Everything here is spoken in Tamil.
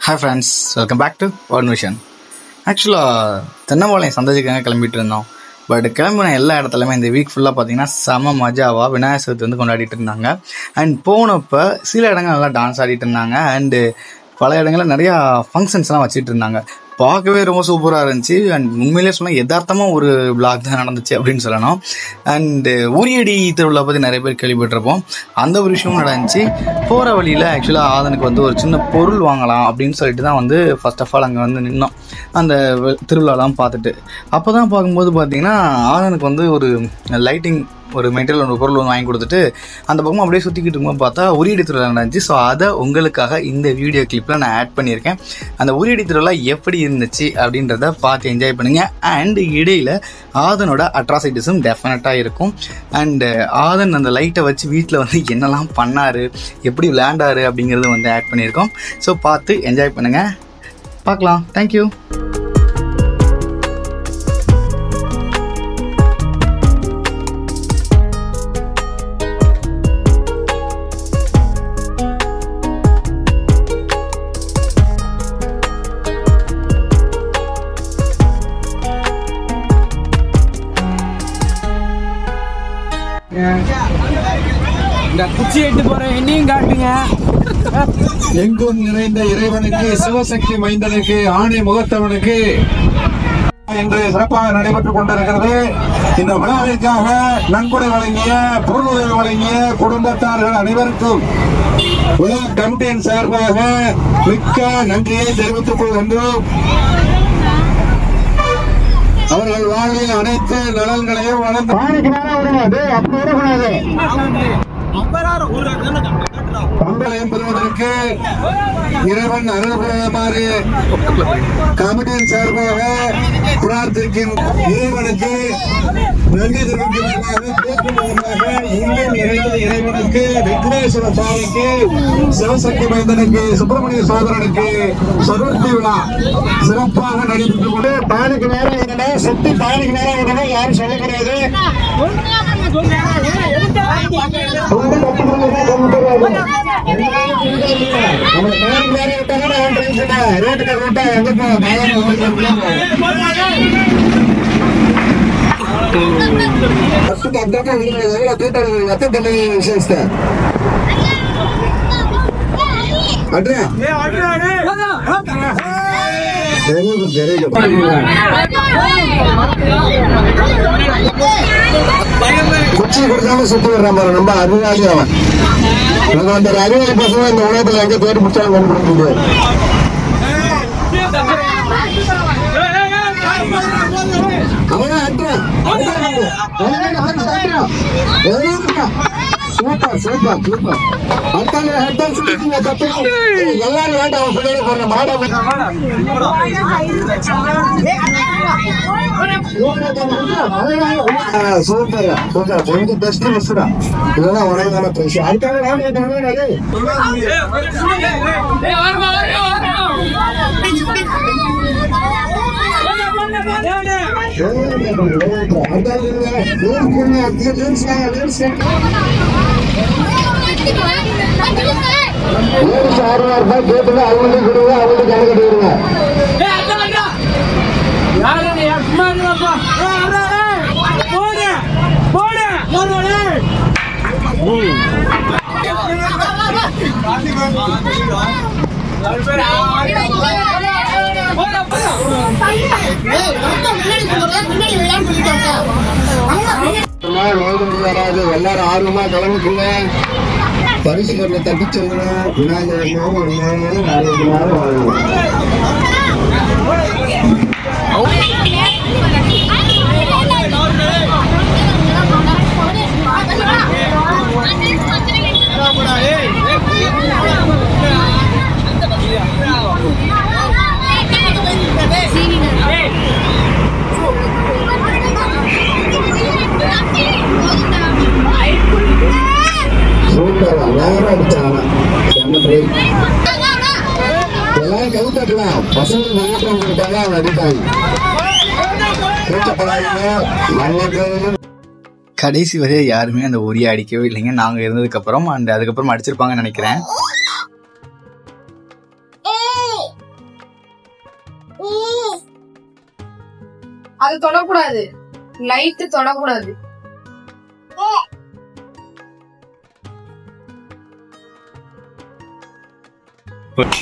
Hi friends, welcome back to one vision. ஆக்சுவலாக தென்னம்பாளையம் சந்ததிக்காக கிளம்பிட்டு இருந்தோம். பட் கிளம்பின எல்லா இடத்துலையுமே இந்த வீக் ஃபுல்லாக பார்த்தீங்கன்னா செம மஜாவாக விநாயகர் சதுர்த்தி வந்து கொண்டாடிட்டு இருந்தாங்க. அண்ட் போனப்போ சில இடங்கள் நல்லா டான்ஸ் ஆடிட்டு இருந்தாங்க. அண்டு பல இடங்களில் நிறையா ஃபங்க்ஷன்ஸ்லாம் வச்சுட்டு இருந்தாங்க. பார்க்கவே ரொம்ப சூப்பராக இருந்துச்சு. அண்ட் உண்மையிலே சொன்னால் யதார்த்தமாக ஒரு விளாக் தான் நடந்துச்சு அப்படின்னு சொல்லணும். அண்டு உரியடி திருவிழா பற்றி நிறைய பேர் கேள்விப்பட்டிருப்போம். அந்த ஒரு விஷயமும் நடந்துச்சு. போகிற வழியில் ஆக்சுவலாக ஆதனுக்கு வந்து ஒரு சின்ன பொருள் வாங்கலாம் அப்படின்னு சொல்லிட்டு தான் வந்து ஃபர்ஸ்ட் ஆஃப் ஆல் அங்கே வந்து நின்னோம் அந்த திருவிழாலாம் பார்த்துட்டு. அப்போ தான் பார்க்கும்போது பார்த்திங்கன்னா ஆதனுக்கு வந்து ஒரு லைட்டிங் ஒரு மெட்டீரியல் ஒரு பொருள் ஒன்று வாங்கி கொடுத்துட்டு அந்த பக்கம் அப்படியே சுற்றிக்கிட்டு இருக்கும்போது பார்த்தா உரியடி திருவிழா நடந்துச்சு. ஸோ அதை உங்களுக்காக இந்த வீடியோ கிளிப்பில் நான் ஆட் பண்ணியிருக்கேன். அந்த உரியடி திருவிழா எப்படி இருந்துச்சு அப்படின்றத பார்த்து என்ஜாய் பண்ணுங்கள். அண்ட் இடையில் ஆதனோட அட்ராசிட்டிஸும் டெஃபினட்டாக இருக்கும். அண்டு ஆதன் அந்த லைட்டை வச்சு வீட்டில் வந்து என்னெல்லாம் பண்ணார், எப்படி விளையாண்டார் அப்படிங்கிறது வந்து ஆட் பண்ணியிருக்கோம். ஸோ பார்த்து என்ஜாய் பண்ணுங்கள். பார்க்கலாம். தேங்க்யூ. இந்த குச்சி எட்டு போற என்னையும் காட்டுங்க. எங்கும் நிறைந்த இறைவனுக்கு, சிவசக்தி மைந்தனுக்கு, ஆணை முகத்தவனுக்கு இன்று சிறப்பாக நடைபெற்றுக் கொண்டிருக்கிறது. இந்த விழாவிற்காக நன்கொடை வழங்கிய, பொருளுதவி வழங்கிய குடும்பத்தார்கள் அனைவருக்கும் விழா கமிட்டியின் சார்பாக மிக்க நன்றியை தெரிவித்துக் கொள்கின்றோம். அவர்கள் வாழ்வில் அனைத்து நலன்களையும் வளர்ந்து பம்பளையம் பெறுவதற்கு இறைவன் அருள் புரியுமாறு கமிட்டியின் சார்பாக பிரார்த்திக்கும். இறைவனுக்கு நன்றி தெரிவிக்கிறதாக இன்னும் நிறைந்த இறைவனுக்கு, விக்னேஸ்வர சுவாமிக்கு, சிவசக்தி மைந்தனுக்கு, சுப்பிரமணிய சோதரனுக்கு சதுர்த்தி விழா சிறப்பாக நடைபெற்றுக் கொண்டு பாலுக்கு நேரம் என்னன்னா சுத்தி பாலுக்கு நேரம் என்னன்னா யாரும் சொல்ல கிடையாது. குச்சி கொடுக்காம சுத்தி வர்றான் பாரு, ரொம்ப அறிவாளி அவன். அந்த அறிவாளி பசங்க இந்த உலகத்துல எங்க தேடி பிடிச்சாலும் கண்டுபிடிக்க முடியாது. Super super super. எல்லாரும் வேண்டாம் அவன் பிள்ளைய போற மாட சூப்பர் சூப்பர். கொஞ்சம் பெஸ்ட் மிஸ்டா இதெல்லாம் உலகமான பேசி அதுக்காக ₹6,000 கேட்டுங்க. அவங்களுக்கு கொடுங்க, அவங்களுக்கு கணக்கு கொடுங்க. எல்லாரும் ஆர்வமா கிளம்பிக்குங்க. பரிசுகளை தட்டி சொல்லணும். விநாயகர் எல்லாரும் கவுத்தட்டுலாம். பசங்க மாற்றம் கொடுத்தாங்க, அவங்க அடித்தாங்க. கடைசி வரையாக யாருமே அந்த உரியை அடிக்கவே இல்லைங்க நாங்கள் இருந்ததுக்கப்புறம். அண்ட் அதுக்கப்புறம் அடிச்சிருப்பாங்கன்னு நினைக்கிறேன். அது தொடக்கூடாது, லைட் தொடக்கூடாது. Put.